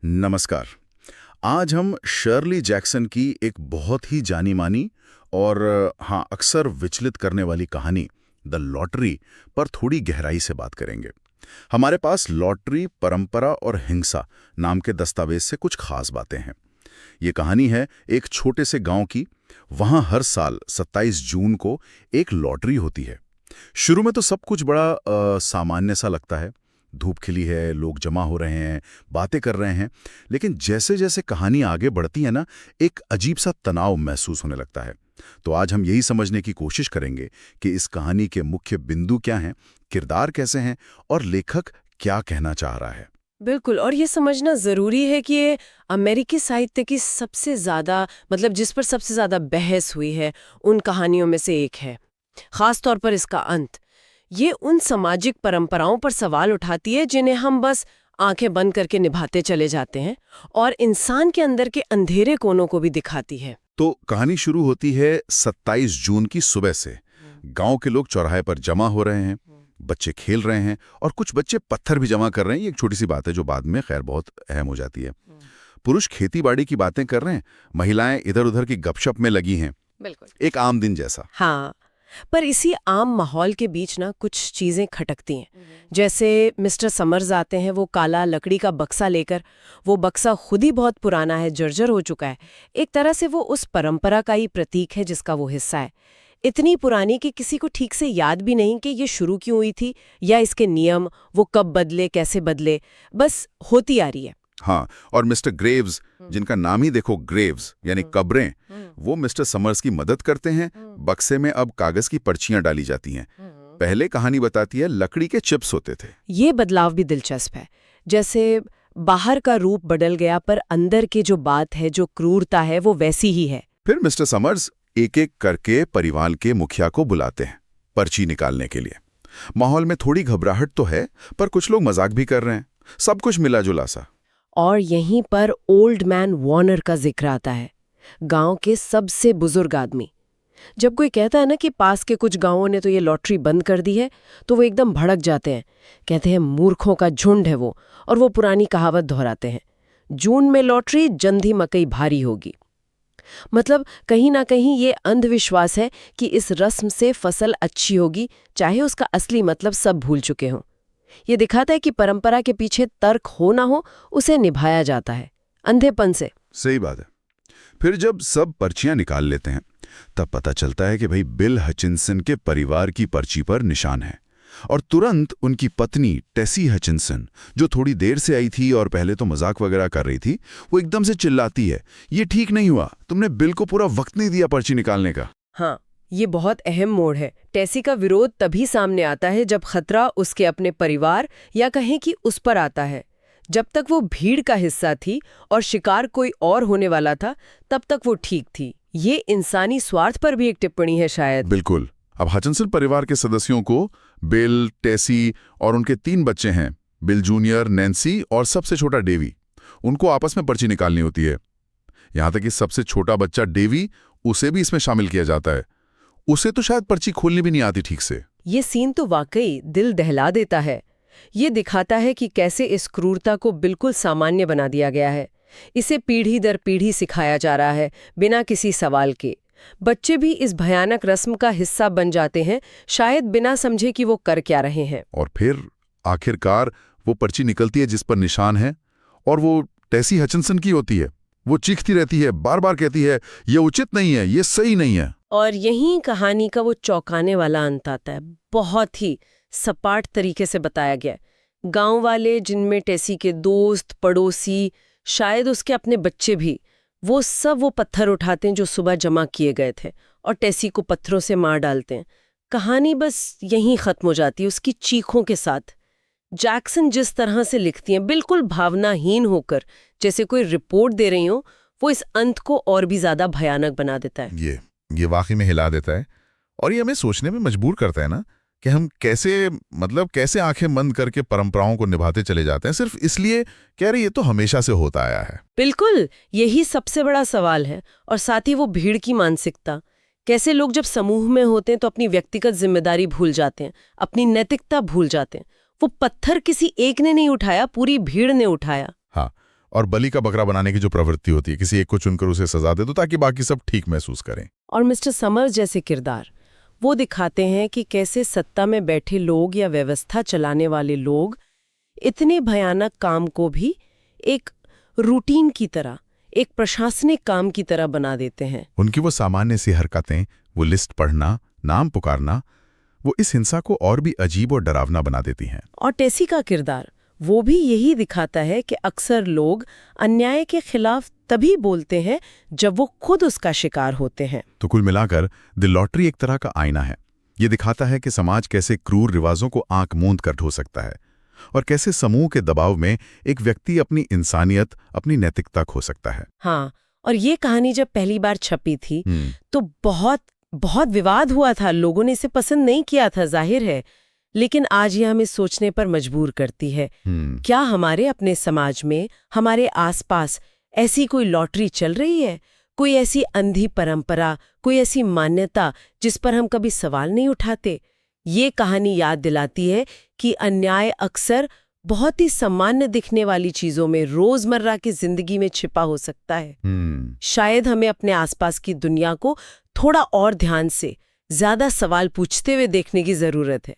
नमस्कार। आज हम शर्ली जैक्सन की एक बहुत ही जानी मानी और अक्सर विचलित करने वाली कहानी द लॉटरी पर थोड़ी गहराई से बात करेंगे। हमारे पास लॉटरी, परंपरा और हिंसा नाम के दस्तावेज से कुछ खास बातें हैं। ये कहानी है एक छोटे से गांव की। वहां हर साल 27 जून को एक लॉटरी होती है। शुरू में तो सब कुछ बड़ा सामान्य सा लगता है। धूप खिली है, लोग जमा हो रहे हैं, बातें कर रहे हैं। लेकिन जैसे जैसे कहानी आगे बढ़ती है ना, एक अजीब सा तनाव महसूस होने लगता है। तो आज हम यही समझने की कोशिश करेंगे कि इस कहानी के मुख्य बिंदु क्या हैं, किरदार कैसे हैं और लेखक क्या कहना चाह रहा है। बिल्कुल। और ये समझना जरूरी है कि ये अमेरिकी साहित्य की सबसे ज्यादा जिस पर सबसे ज्यादा बहस हुई है उन कहानियों में से एक है। खास तौर पर इसका अंत ये उन सामाजिक परंपराओं पर सवाल उठाती है जिन्हें हम बस आंखें बंद करके निभाते चले जाते हैं, और इंसान के अंदर के अंधेरे कोनों को भी दिखाती है। तो कहानी शुरू होती है 27 जून की सुबह से। गांव के लोग चौराहे पर जमा हो रहे हैं, बच्चे खेल रहे हैं और कुछ बच्चे पत्थर भी जमा कर रहे हैं। ये एक छोटी सी बात है जो बाद में खैर बहुत अहम हो जाती है। पुरुष खेतीबाड़ी की बातें कर रहे हैं, महिलाएं इधर उधर की गपशप में लगी हैं। बिल्कुल एक आम दिन जैसा। हाँ, पर इसी आम माहौल के बीच ना कुछ चीजें खटकती हैं। जैसे मिस्टर समर्स आते हैं, वो काला लकड़ी का बक्सा लेकर। वो बक्सा खुद ही बहुत पुराना है, जर्जर हो चुका है। एक तरह से वो उस परंपरा का ही प्रतीक है जिसका वो हिस्सा है। इतनी पुरानी कि किसी को ठीक से याद भी नहीं कि ये शुरू क्यों हुई थी या इसके नियम वो कब बदले, कैसे बदले, बस होती आ रही है। हाँ, और मिस्टर ग्रेव्स, जिनका नाम ही देखो ग्रेव्स यानी कब्रें, वो मिस्टर समर्स की मदद करते हैं। बक्से में अब कागज की पर्चियां डाली जाती हैं। पहले कहानी बताती है लकड़ी के चिप्स होते थे। ये बदलाव भी दिलचस्प है। जैसे बाहर का रूप बदल गया पर अंदर की जो बात है, जो क्रूरता है, वो वैसी ही है। फिर मिस्टर समर्स एक एक करके परिवार के मुखिया को बुलाते हैं पर्ची निकालने के लिए। माहौल में थोड़ी घबराहट तो है, पर कुछ लोग मजाक भी कर रहे हैं। सब कुछ मिला जुला सा। और यहीं पर ओल्ड मैन वार्नर का जिक्र आता है, गांव के सबसे बुजुर्ग आदमी। जब कोई कहता है ना कि पास के कुछ गांवों ने तो ये लॉटरी बंद कर दी है, तो वो एकदम भड़क जाते हैं। कहते हैं मूर्खों का झुंड है वो, और वो पुरानी कहावत दोहराते हैं, जून में लॉटरी, जंधी मकई भारी होगी। कहीं ना कहीं ये अंधविश्वास है कि इस रस्म से फसल अच्छी होगी, चाहे उसका असली मतलब सब भूल चुके हों। ये दिखाता है कि परंपरा के पीछे तर्क हो ना हो, उसे निभाया जाता है अंधेपन से। सही बात है। फिर जब सब पर्चियां निकाल लेते हैं, तब पता चलता है कि भाई बिल हचिंसन के परिवार की पर्ची पर निशान है। और तुरंत उनकी पत्नी टेसी हचिंसन, जो थोड़ी देर से आई थी और पहले तो मजाक वगैरह कर रही थी, वो एकदम से चिल्लाती है, ये ठीक नहीं हुआ, तुमने बिल को पूरा वक्त नहीं दिया पर्ची निकालने का। हाँ, ये बहुत अहम मोड़ है। टेसी का विरोध तभी सामने आता है जब खतरा उसके अपने परिवार या कहें कि उस पर आता है। जब तक वो भीड़ का हिस्सा थी और शिकार कोई और होने वाला था, तब तक वो ठीक थी। ये इंसानी स्वार्थ पर भी एक टिप्पणी है शायद। बिल्कुल। अब हचिंसन परिवार के सदस्यों को, बिल, टेसी और उनके 3 बच्चे हैं, बिल जूनियर, नैन्सी और सबसे छोटा डेवी, उनको आपस में पर्ची निकालनी होती है। यहां तक कि सबसे छोटा बच्चा डेवी, उसे भी इसमें शामिल किया जाता है। उसे तो शायद पर्ची खोलनी भी नहीं आती ठीक से। ये सीन तो वाकई दिल दहला देता है। ये दिखाता है कि कैसे इस क्रूरता को बिल्कुल सामान्य बना दिया गया है। इसे पीढ़ी दर पीढ़ी सिखाया जा रहा है, बिना किसी सवाल के। बच्चे भी इस भयानक रस्म का हिस्सा बन जाते हैं, शायद बिना समझे कि वो कर क्या रहे हैं। और फिर आखिरकार वो पर्ची निकलती है जिस पर निशान है, और वो टेसी हचिंसन की होती है। वो चीखती रहती है, बार बार कहती है, ये उचित नहीं है, ये सही नहीं है। और यहीं कहानी का वो चौंकाने वाला अंत आता है। बहुत ही सपाट तरीके से बताया गया है। गांव वाले, जिनमें टेसी के दोस्त, पड़ोसी, शायद उसके अपने बच्चे भी, वो सब वो पत्थर उठाते हैं जो सुबह जमा किए गए थे और टेसी को पत्थरों से मार डालते हैं। कहानी बस यहीं खत्म हो जाती है, उसकी चीखों के साथ। जैक्सन जिस तरह से लिखती हैं, बिल्कुल भावनाहीन होकर, जैसे कोई रिपोर्ट दे रही हो, वो इस अंत को और भी ज्यादा भयानक बना देता है। ये वाकई में हिला देता है, और ये हमें सोचने में मजबूर करता है ना कि हम कैसे आंखें बंद करके परंपराओं को निभाते चले जाते हैं, सिर्फ इसलिए कह रहे ये तो हमेशा से होता आया है। बिल्कुल, यही सबसे बड़ा सवाल है। और साथ ही वो भीड़ की मानसिकता, कैसे लोग जब समूह में होते हैं तो अपनी व्यक्तिगत जिम्मेदारी भूल जाते हैं, अपनी नैतिकता भूल जाते हैं। वो पत्थर किसी एक ने नहीं उठाया, पूरी भीड़ ने उठाया। हाँ, और बलि का बकरा बनाने की जो प्रवृत्ति होती है, किसी एक को चुनकर उसे सजा दे दो ताकि बाकी सब ठीक महसूस करें। और मिस्टर समर्स जैसे किरदार वो दिखाते हैं कि कैसे सत्ता में बैठे लोग या व्यवस्था चलाने वाले लोग इतने भयानक काम को भी एक रूटीन की तरह, एक प्रशासनिक काम की तरह बना देते हैं। उनकी वो सामान्य सी हरकतें, वो लिस्ट पढ़ना, नाम पुकारना, वो इस हिंसा को और भी अजीब और डरावना बना देती हैं। और टेसी का किरदार वो भी यही दिखाता है कि अक्सर लोग अन्याय के खिलाफ तभी बोलते हैं जब वो खुद उसका शिकार होते हैं। तो कुल मिलाकर द लॉटरी एक तरह का आईना है। ये दिखाता है कि समाज कैसे क्रूर रिवाजों को आंख मूंद कर ढो सकता है और कैसे समूह के दबाव में एक व्यक्ति अपनी इंसानियत, अपनी नैतिकता खो सकता है। हाँ, और ये कहानी जब पहली बार छपी थी तो बहुत विवाद हुआ था, लोगों ने इसे पसंद नहीं किया था, जाहिर है। लेकिन आज ये हमें सोचने पर मजबूर करती है। क्या हमारे अपने समाज में, हमारे आसपास ऐसी कोई लॉटरी चल रही है? कोई ऐसी अंधी परंपरा, कोई ऐसी मान्यता जिस पर हम कभी सवाल नहीं उठाते? ये कहानी याद दिलाती है कि अन्याय अक्सर बहुत ही सामान्य दिखने वाली चीजों में, रोजमर्रा की जिंदगी में छिपा हो सकता है। शायद हमें अपने आसपास की दुनिया को थोड़ा और ध्यान से, ज्यादा सवाल पूछते हुए देखने की जरूरत है।